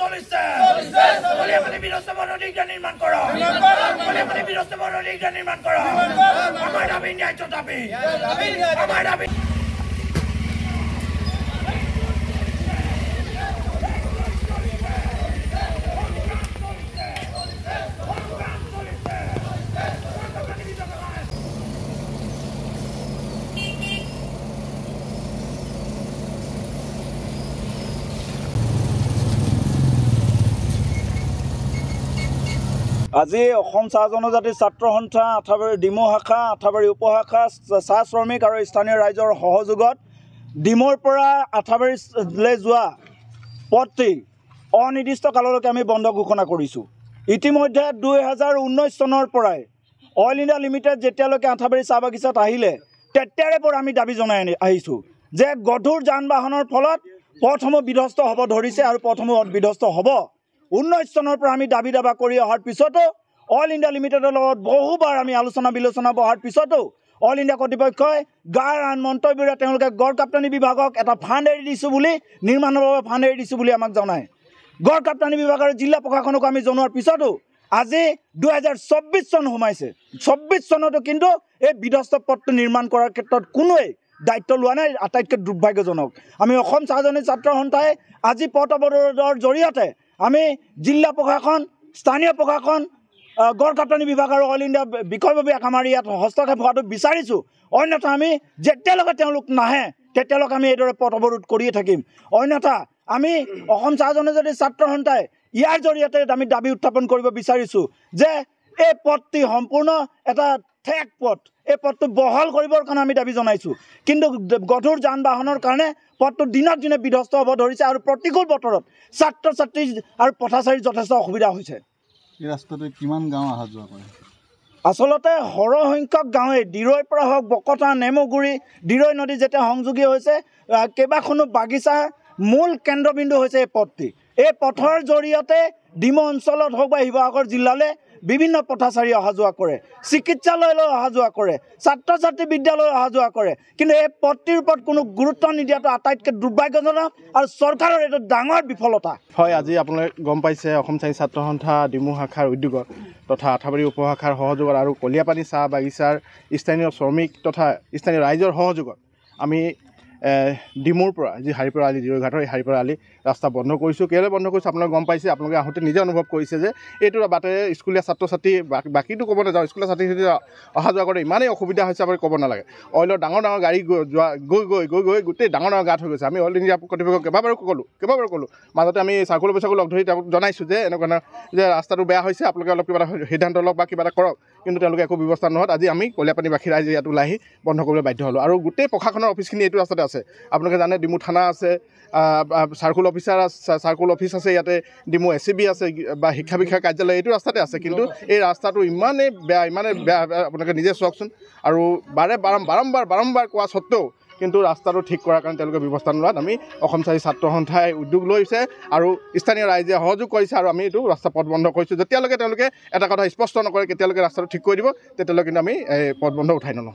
চলিছে কলিয়াপানী বিধানসভা অধিকাৰ নিৰ্মাণ কৰা কলিয়াপানী বিধানসভা অধিকাৰ নিৰ্মাণ কৰা আমাৰ দাবী ন্যায্য দাবী আমাৰ দাবী আজি অসম চাহ জনজাতি ছাত্ৰ সন্থা আঠাবাৰী ডিমৌ শাখা আঠাবাৰী উপশাখা চাহ শ্ৰমিক আৰু স্থানীয় ৰাইজৰ সহযোগত ডিমৌৰ পৰা আঠাবাৰীলৈ যোৱা পথটি অনিৰ্দিষ্ট কাললৈকে আমি বন্ধ ঘোষণা কৰিছোঁ। ইতিমধ্যে 2019 চনৰ পৰাই অইল ইণ্ডিয়া লিমিটেড যেতিয়ালৈকে আঠাবাৰী চাহ বাগিচাত আহিলে তেতিয়াৰে পৰা আমি দাবী জনাই আহিছোঁ যে গধুৰ যান বাহনৰ ফলত পথসমূহ বিধ্বস্ত হ'ব ধৰিছে আৰু পথসমূহ বিধ্বস্ত হ'ব। 19 চনৰ পৰা আমি দাবী দাবা কৰি অহাৰ পিছতো অইল ইণ্ডিয়া লিমিটেডৰ লগত বহুবাৰ আমি আলোচনা বিলোচনা বহাৰ পিছতো অইল ইণ্ডিয়া কৰ্তৃপক্ষই গাৰ আন মন্তব্যৰে তেওঁলোকে গড় কাপ্তানি বিভাগক এটা ফাণ্ড এৰি দিছোঁ বুলি নিৰ্মাণৰ বাবে ফাণ্ড এৰি দিছোঁ বুলি আমাক জনায়। গড় কাপ্তানি বিভাগৰ জিলা প্ৰশাসনক আমি জনোৱাৰ পিছতো আজি 2024 চন সোমাইছে। 24 চনতো কিন্তু এই বিধ্বস্ত পথটো নিৰ্মাণ কৰাৰ ক্ষেত্ৰত কোনোৱে দায়িত্ব লোৱা নাই। আটাইতকৈ দুৰ্ভাগ্যজনক। আমি অসম চাহ জনজাতি ছাত্ৰ সন্থাই আজি পথ অৱৰোধৰ জৰিয়তে আমি জিলা প্ৰশাসন স্থানীয় প্ৰশাসন গড় কাপ্তানি বিভাগ আৰু অইল ইণ্ডিয়া বিষয়ববীয়াক আমাৰ ইয়াত হস্তক্ষেপ হোৱাটো বিচাৰিছোঁ। অন্যথা আমি যেতিয়ালৈকে তেওঁলোক নাহে তেতিয়ালৈকে আমি এইদৰে পথ অৱৰোধ কৰিয়ে থাকিম। অন্যথা আমি অসম চাহ জনজাতি ছাত্ৰ সন্থাই ইয়াৰ জৰিয়তে আমি দাবী উত্থাপন কৰিব বিচাৰিছোঁ যে এই পথটি সম্পূৰ্ণ এটা ঠেক পথ। এই পথটো বহল কৰিবৰ কাৰণে আমি দাবী জনাইছোঁ, কিন্তু গধুৰ যান বাহনৰ কাৰণে পথটো দিনক দিনে বিধ্বস্ত হ'ব ধৰিছে আৰু প্ৰতিকূল বতৰত ছাত্ৰ ছাত্ৰী আৰু পথাচাৰীৰ যথেষ্ট অসুবিধা হৈছে। এই ৰাস্তাটোৱে কিমান গাঁও অহা যোৱা কৰে? আচলতে সৰহসংখ্যক গাঁৱে দিৰৈৰ পৰা হওক বকতা নেমুগুৰি দিৰৈ নদী যেতিয়া সংযোগী হৈছে কেইবাখনো বাগিচাৰ মূল কেন্দ্ৰবিন্দু হৈছে এই পথটি। এই পথৰ জৰিয়তে ডিমৌ অঞ্চলত হওক বা শিৱসাগৰ জিলালৈ বিভিন্ন পথাচাৰী অহা যোৱা কৰে, চিকিৎসালয়লৈ অহা যোৱা কৰে, ছাত্ৰ ছাত্ৰী বিদ্যালয় অহা যোৱা কৰে, কিন্তু এই পথটিৰ ওপৰত কোনো গুৰুত্ব নিদিয়াটো আটাইতকৈ দুৰ্ভাগ্যজনক আৰু চৰকাৰৰ এইটো ডাঙৰ বিফলতা। হয়, আজি আপোনালোকে গম পাইছে অসম চাহ ছাত্ৰ সন্থা ডিমৌ শাখাৰ উদ্যোগত তথা আঠাবাৰী উপশাখাৰ সহযোগত আৰু কলিয়াপানী চাহ বাগিচাৰ স্থানীয় শ্ৰমিক তথা স্থানীয় ৰাইজৰ সহযোগত আমি ডিমৌৰ পৰা যি হাৰিপৰা আলি দিৰৈঘাটৰ এই হাৰিপৰা আলি ৰাস্তা বন্ধ কৰিছোঁ। কেলৈ বন্ধ কৰিছোঁ আপোনালোকে গম পাইছে। আপোনালোকে আহোঁতে নিজে অনুভৱ কৰিছে যে এইটো বাটেৰে স্কুলীয়া ছাত্ৰ ছাত্ৰী বাকীটো ক'ব নাযাওঁ, স্কুলীয়া ছাত্ৰী ছাত্ৰী অহা যোৱা কৰোঁতে ইমানেই অসুবিধা হৈছে আপুনি ক'ব নালাগে। অইলৰ ডাঙৰ ডাঙৰ গাড়ী গৈ গোটেই ডাঙৰ ডাঙৰ গাঁত হৈ গৈছে। আমি অইল ইণ্ডিয়া কৰ্তৃপক্ষক কেইবাবাৰো ক'লোঁ। মাজতে আমি চাৰ্কুল অফিচকো লগ ধৰি তেওঁক জনাইছোঁ যে এনেকুৱা যে ৰাস্তাটো বেয়া হৈছে, আপোনালোকে অলপ কিবা এটা সিদ্ধান্ত লওক বা কিবা এটা কৰক, কিন্তু তেওঁলোকে একো ব্যৱস্থা নহ'ল। আজি আমি কলিয়াপানীবাসী ৰাইজে ইয়াত ওলাই আহি বন্ধ কৰিবলৈ বাধ্য হ'লোঁ। আৰু গোটেই প্ৰশাসনৰ অফিচখিনি এইটো ৰাস্তাতে আছে। আপোনালোকে জানে ডিমৌ থানা আছে, চাৰ্কুল অফিচ আছে, ইয়াতে ডিমৌ SCB আছে বা শিক্ষা বিষয়া কাৰ্যালয় এইটো ৰাস্তাতে আছে, কিন্তু এই ৰাস্তাটো ইমানেই বেয়া আপোনালোকে নিজে চাওকচোন। আৰু বাৰম্বাৰ কোৱা স্বত্তেও কিন্তু ৰাস্তাটো ঠিক কৰাৰ কাৰণে তেওঁলোকে ব্যৱস্থা নোলোৱাত আমি অসম চাহ ছাত্ৰ সন্থাই উদ্যোগ লৈছে আৰু স্থানীয় ৰাইজে সহযোগ কৰিছে আৰু আমি এইটো ৰাস্তা পথ বন্ধ কৰিছোঁ। যেতিয়ালৈকে তেওঁলোকে এটা কথা স্পষ্ট নকৰে কেতিয়ালৈকে ৰাস্তাটো ঠিক কৰি দিব তেতিয়ালৈকে কিন্তু আমি পথ বন্ধ উঠাই নলওঁ।